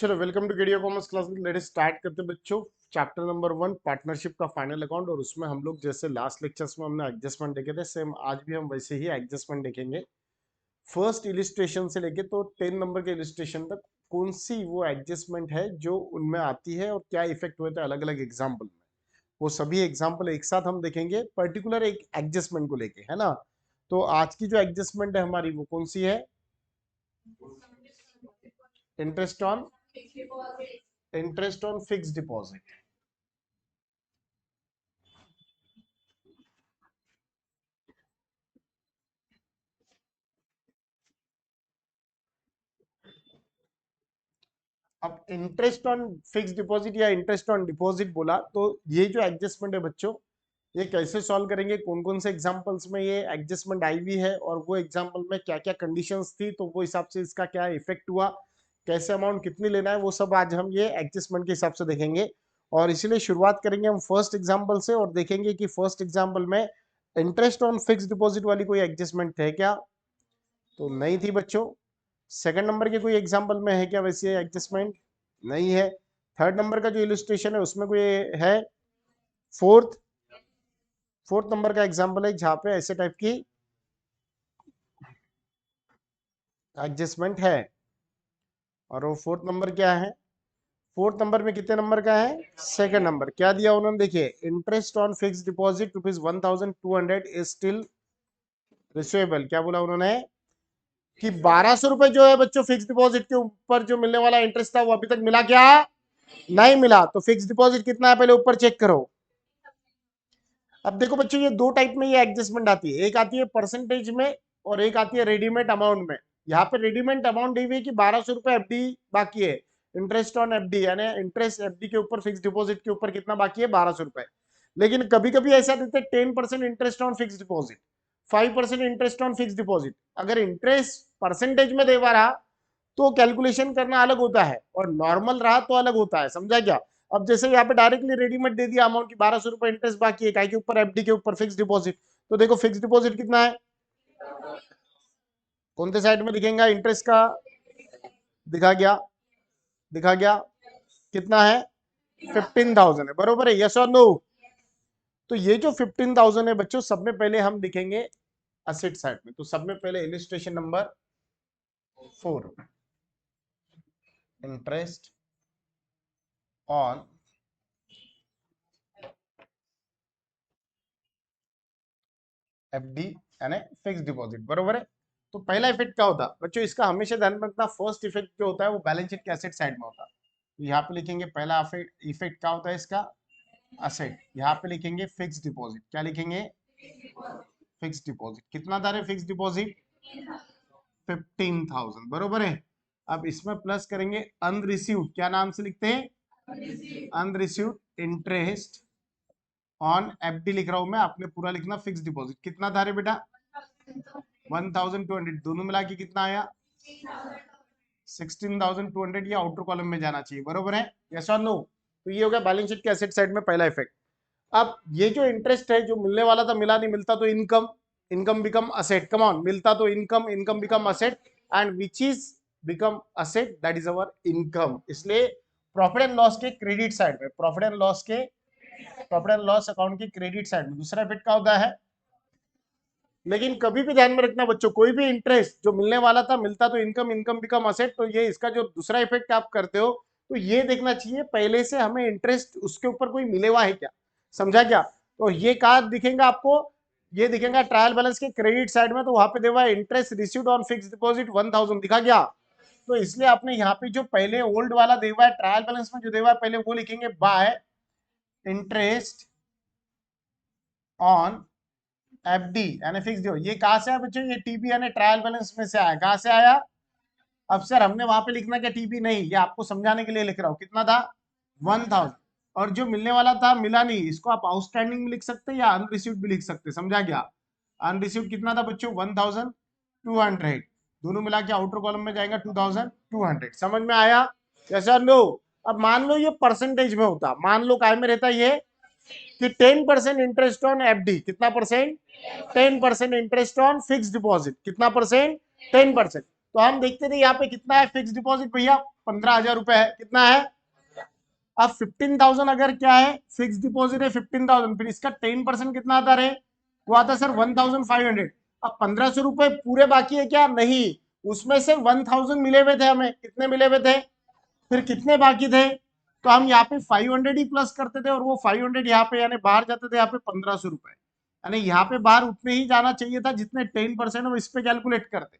चलो welcome to केडियो commerce class. Let us start करते हैं बच्चों। चैप्टर नंबर 1 पार्टनरशिप का फाइनल अकाउंट, और उसमें हम लोग जैसे लास्ट लेक्चर्स में हमने एडजस्टमेंट देखे थे, सेम आज भी हम वैसे ही एडजस्टमेंट देखेंगे। फर्स्ट इलिस्ट्रेशन से लेके तो 10 नंबर के इलिस्ट्रेशन तक कौन सी वो एडजस्टमेंट है जो उनमें आती है और क्या इफेक्ट हुए थे अलग अलग एग्जाम्पल में, वो सभी एग्जाम्पल एक साथ हम देखेंगे पर्टिकुलर एक एडजस्टमेंट को लेके, है ना। तो आज की जो एडजस्टमेंट है हमारी वो कौन सी है? Interest on fix deposit. अब इंटरेस्ट ऑन फिक्स डिपॉजिट या इंटरेस्ट ऑन डिपॉजिट बोला तो ये जो एडजस्टमेंट है बच्चों, ये कैसे सॉल्व करेंगे, कौन कौन से एग्जांपल्स में ये एडजस्टमेंट आई हुई है और वो एग्जांपल में क्या क्या कंडीशंस थी, तो वो हिसाब से इसका क्या इफेक्ट हुआ, कैसे अमाउंट कितनी लेना है, वो सब आज हम ये एडजस्टमेंट के हिसाब से देखेंगे। और इसीलिए शुरुआत करेंगे हम फर्स्ट एग्जाम्पल से और देखेंगे कि फर्स्ट एग्जाम्पल में इंटरेस्ट ऑन फिक्स डिपॉजिट वाली कोई एडजस्टमेंट है क्या, तो नहीं थी बच्चों। सेकंड नंबर के कोई एग्जांपल में है क्या वैसे एडजस्टमेंट? नहीं है। थर्ड नंबर का जो इलस्ट्रेशन है उसमें कोई है? फोर्थ फोर्थ नंबर का एग्जांपल है जहां पे ऐसे टाइप की एडजस्टमेंट है। और वो फोर्थ नंबर क्या है? फोर्थ नंबर में कितने नंबर का है? Second number. क्या दिया उन्होंने, देखिए, interest on fix deposit ₹1200 is still receivable. क्या बोला उन्होंने कि 1200 रुपए जो है बच्चों फिक्स डिपॉजिट के ऊपर जो मिलने वाला इंटरेस्ट था वो अभी तक मिला क्या? नहीं मिला। तो फिक्स डिपॉजिट कितना है पहले ऊपर चेक करो। अब देखो बच्चों, ये दो टाइप में ये एडजस्टमेंट आती है, एक आती है परसेंटेज में और एक आती है रेडीमेड अमाउंट में। यहाँ पे रेडीमेड अमाउंट दी हुई है कि 1200 रुपए एफडी बाकी है, इंटरेस्ट ऑन एफडी, यानी इंटरेस्ट एफडी के ऊपर फिक्स डिपॉजिट के ऊपर कितना बाकी है? 1200 रुपए। लेकिन कभी कभी ऐसा देते हैं 10% interest on fix deposit, 5% interest on fix deposit. अगर इंटरेस्ट परसेंटेज में देवा रहा तो कैलकुलेशन करना अलग होता है और नॉर्मल रहा तो अलग होता है, समझा क्या? अब जैसे यहाँ पे डायरेक्टली रेडीमेड दे दिया अमाउंट की 1200 रुपए इंटरेस्ट बाकी है, काय के ऊपर? एफडी के ऊपर फिक्स डिपॉजिट। तो देखो फिक्स डिपॉजिट कितना है, कौन से साइड में दिखेगा? इंटरेस्ट का दिखा गया, दिखा गया। कितना है? 15,000 है, बरोबर है, यस और नो? तो ये जो 15,000 है बच्चों, सब में पहले हम दिखेंगे असेट साइड में। तो सब में पहले illustration number 4, interest on FD यानी फिक्स डिपॉजिट, बरोबर है। तो पहला इफेक्ट क्या होता है बच्चों, इसका हमेशा ध्यान में रखना, फर्स्ट इफेक्ट जो होता है वो बैलेंस शीट के एसेट साइड में होता है। तो यहाँ पे लिखेंगे पहला इफेक्ट क्या होता है इसका? असेट। यहाँ पे लिखेंगे फिक्स डिपॉजिट। क्या लिखेंगे? Fix deposit. कितना था रे फिक्स डिपॉजिट? 15,000, बरोबर है। अब इसमें प्लस करेंगे अनरिसीव्ड। क्या नाम से लिखते हैं? अनरिसीव्ड इंटरेस्ट ऑन एफडी लिख रहा हूं मैं, आपने पूरा लिखना फिक्स डिपॉजिट। कितना था रे बेटा? 1200, दोनों मिला के कितना आया? 16,200। ये आउटर कॉलम में जाना चाहिए, बरोबर है, यस और नो? तो ये हो गया बैलेंस शीट के एसेट साइड में पहला इफेक्ट। अब ये जो इंटरेस्ट है जो मिलने वाला था मिला नहीं, मिलता तो income, income become asset. Come on, मिलता तो income, income become asset, and which is become asset, that is our income. इसलिए प्रॉफिट एंड लॉस के क्रेडिट साइड में, प्रॉफिट एंड लॉस अकाउंट के क्रेडिट साइड में दूसरा इफेक्ट क्या होता है? लेकिन कभी भी ध्यान में रखना बच्चों, कोई भी इंटरेस्ट जो मिलने वाला था मिलता तो इनकम, इनकम बिकम असेट। तो ये इसका जो दूसरा इफेक्ट आप करते हो तो ये देखना चाहिए पहले से हमें इंटरेस्ट उसके ऊपर कोई मिले हुआ है क्या, समझा क्या? तो ये कहा दिखेगा आपको, ये दिखेगा ट्रायल बैलेंस के क्रेडिट साइड में। तो वहां पे देवा interest received on fix deposit 1,000, दिखा गया। तो इसलिए आपने यहाँ पे जो पहले ओल्ड वाला देवा है ट्रायल बैलेंस में जो देवा है पहले वो लिखेंगे बाय इंटरेस्ट ऑन एफडी यानी फिक्स डिपॉजिट। ये कहां से आया बच्चों? ये टीबी यानी ट्रायल बैलेंस में से आया। कहां से आया? अब सर हमने वहां पे लिखना क्या टीबी? नहीं, ये आपको समझाने के लिए लिख रहा हूं। कितना था? 1,000। और जो मिलने वाला था मिला नहीं, इसको आप आउटस्टैंडिंग भी लिख सकते हैं या अनरिसीव्ड भी लिख सकते हैं, समझा गया? अनरिसीव्ड कितना था बच्चों? 1,200। दोनों मिला के आउटर कॉलम में जाएगा 2,200। समझ में आया? जैसा लो। अब मान लो ये परसेंटेज में होता, मान लो काय में रहता ये कि 10% इंटरेस्ट ऑन एफडी। कितना percent? 10% interest on fix deposit. कितना परसेंट? 10%। तो हम देखते थे यहाँ पे कितना है फिक्स डिपॉजिट भैया? 15,000 रुपए है, कितना है? अब 15,000 अगर क्या है, फिक्स डिपॉजिट है 15,000, फिर इसका 10% कितना आता रहे? वो आता सर 1,500। अब 1,500 रुपए पूरे बाकी है क्या? नहीं, उसमें से 1,000 मिले हुए थे हमें, कितने मिले हुए थे? फिर कितने बाकी थे? तो हम यहाँ पे 500 ही प्लस करते थे, और वो 500 यहाँ पे यानी बाहर जाते थे यहाँ पे 1,500 रुपए, यानी यहाँ पे बाहर उतने ही जाना चाहिए था जितने 10% हम इस पे कैलकुलेट करते,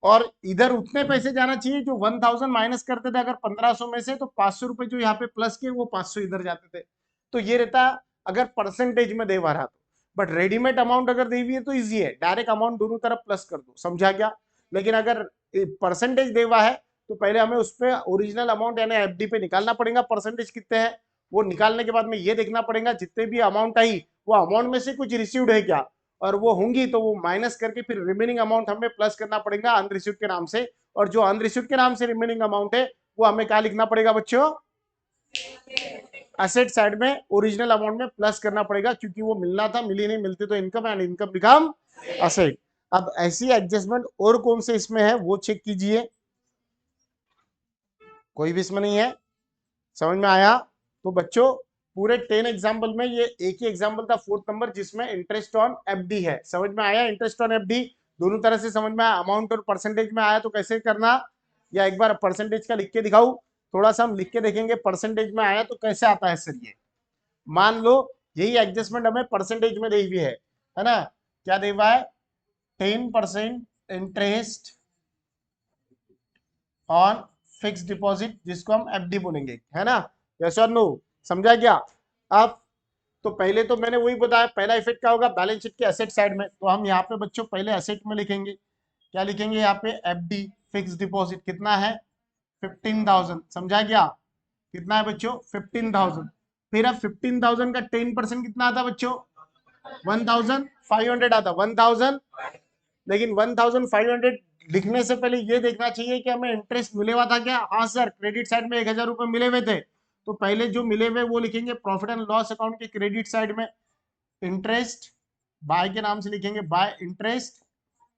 और इधर उतने पैसे जाना चाहिए जो 1,000 माइनस करते थे अगर 1,500 में से, तो 500 रुपए जो यहाँ पे प्लस के वो 500 इधर जाते थे। तो ये रहता अगर परसेंटेज में दे रहा तो, बट रेडीमेड अमाउंट अगर दे हुई है तो इजी है, डायरेक्ट अमाउंट दोनों तरफ प्लस कर दो, समझा क्या? लेकिन अगर परसेंटेज देवा है तो पहले हमें उस पर ओरिजिनल अमाउंट यानी एफडी पे निकालना पड़ेगा, परसेंटेज कितने हैं वो निकालने के बाद में ये देखना पड़ेगा जितने भी अमाउंट आई वो अमाउंट में से कुछ रिसीव्ड है क्या, और वो होंगी तो वो माइनस करके फिर रिमेनिंग अमाउंट हमें प्लस करना पड़ेगा अनरिसीव्ड के नाम से, और जो अनरिसीव्ड के नाम से रिमेनिंग अमाउंट है वो हमें क्या लिखना पड़ेगा बच्चों? एसेट साइड में ओरिजिनल अमाउंट में प्लस करना पड़ेगा, क्योंकि वो मिलना था, मिली नहीं, मिलती तो income and income become asset. अब ऐसी एडजस्टमेंट और कौन से इसमें है वो चेक कीजिए, कोई भी इसमें नहीं है, समझ में आया? तो बच्चों पूरे 10 एग्जाम्पल में ये एक ही एग्जाम्पल था 4th नंबर जिसमें इंटरेस्ट ऑन एफडी है, समझ में आया? इंटरेस्ट ऑन एफडी दोनों तरह से समझ में आया, अमाउंट और परसेंटेज में आया तो कैसे करना, या एक बार परसेंटेज का लिख के दिखाऊं? थोड़ा सा हम लिख के देखेंगे परसेंटेज में आया तो कैसे आता है सर। ये मान लो यही एडजस्टमेंट हमें परसेंटेज में दी हुई है ना? क्या दे हुआ है? 10% इंटरेस्ट ऑन फिक्स डिपॉजिट, जिसको हम एफडी बोलेंगे, है ना? यस और नो, समझा क्या? अब तो पहले तो मैंने वही बताया, पहला इफेक्ट क्या होगा? बैलेंस शीट के एसेट साइड में, तो हम यहाँ पे बच्चों पहले एसेट में लिखेंगे, क्या लिखेंगे यहाँ पे? एफडी फिक्स डिपॉजिट कितना है? 15,000, समझा क्या? कितना है बच्चों? 15,000। फिर अब 15,000 का 10% कितना आता बच्चों? 1,500 आता, 1,000। लेकिन 1,500 लिखने से पहले ये देखना चाहिए कि हमें इंटरेस्ट मिले हुआ था क्या? हाँ सर, क्रेडिट साइड में 1,000 रुपए मिले हुए थे, तो पहले जो मिले हुए वो लिखेंगे प्रॉफिट एंड लॉस अकाउंट के क्रेडिट साइड में, इंटरेस्ट बाय के नाम से लिखेंगे, बाय इंटरेस्ट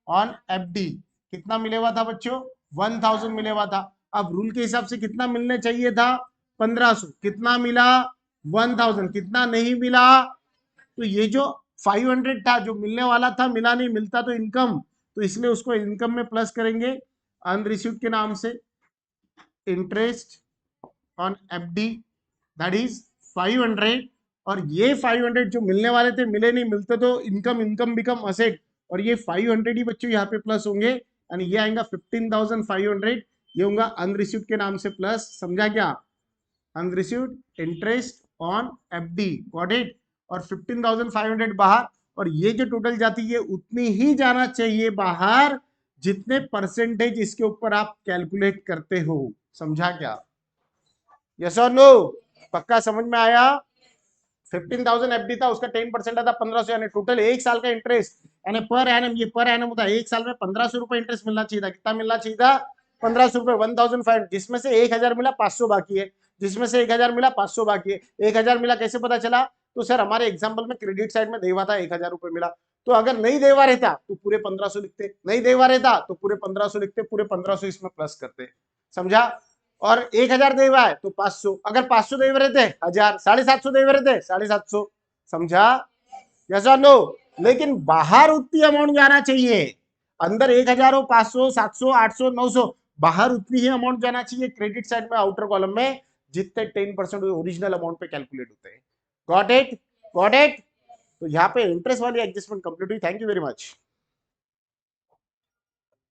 ऑन एफडी, कितना मिले हुआ था बच्चों? 1,000 मिले हुआ था। अब रूल के हिसाब से कितना मिलने चाहिए था? 1,500, कितना मिला? 1,000, कितना नहीं मिला? तो ये जो 500 था जो मिलने वाला था मिला नहीं, मिलता तो इनकम, तो इसलिए उसको इनकम में प्लस करेंगे अनरिसीव्ड के नाम से, interest on FD that is 500, और ये 500 जो मिलने वाले थे मिले नहीं, मिलते तो इनकम, इनकम बिकम असेट, और ये 500 ही बच्चों यहाँ पे प्लस होंगे, यानी ये आएगा 15,500, ये होगा अनरिसीव्ड के नाम से प्लस, समझा क्या? Unreceived interest on FD, got it? और 15,500 बाहर, और ये जो टोटल जाती है उतनी ही जाना चाहिए बाहर जितने परसेंटेज इसके ऊपर आप कैलकुलेट करते हो, समझा क्या? यस और नो? पक्का समझ में आया? 15,000 एफडी था, उसका 10% आता 1,500, यानी टोटल एक साल का इंटरेस्ट, यानी पर एनम, ये पर एनम होता है, एक साल में 1,500 रुपए इंटरेस्ट मिलना चाहिए था, कितना मिलना चाहिए था? 1,500 रुपए, 1,500, जिसमें से 1,000 मिला, 500 बाकी है, जिसमें से 1,000 मिला, 500 बाकी है। 1,000 मिला कैसे पता चला? तो सर हमारे एग्जाम्पल में क्रेडिट साइड में देवा था 1,000 रुपए मिला, तो अगर नहीं देवा रहता तो पूरे 1,500 लिखते, नहीं देवा रहता तो पूरे 1,500 लिखते, पूरे 1,500 इसमें प्लस करते, समझा? और 1,000 दे हुआ है तो 500, अगर 500 दे रहते 1,000, 750 दे रहते 750, समझा? यस और नो? लेकिन बाहर उतनी अमाउंट जाना चाहिए, अंदर 1,000 हो, 500, 700, 800, 900, बाहर उतनी ही अमाउंट जाना चाहिए क्रेडिट साइड में आउटर कॉलम में जितने 10% ओरिजिनल अमाउंट पे कैलकुलेट होते हैं। Got it? Got it? तो यहाँ पे इंटरेस्ट वाली एडजस्टमेंट कंप्लीट हुई। Thank you very much.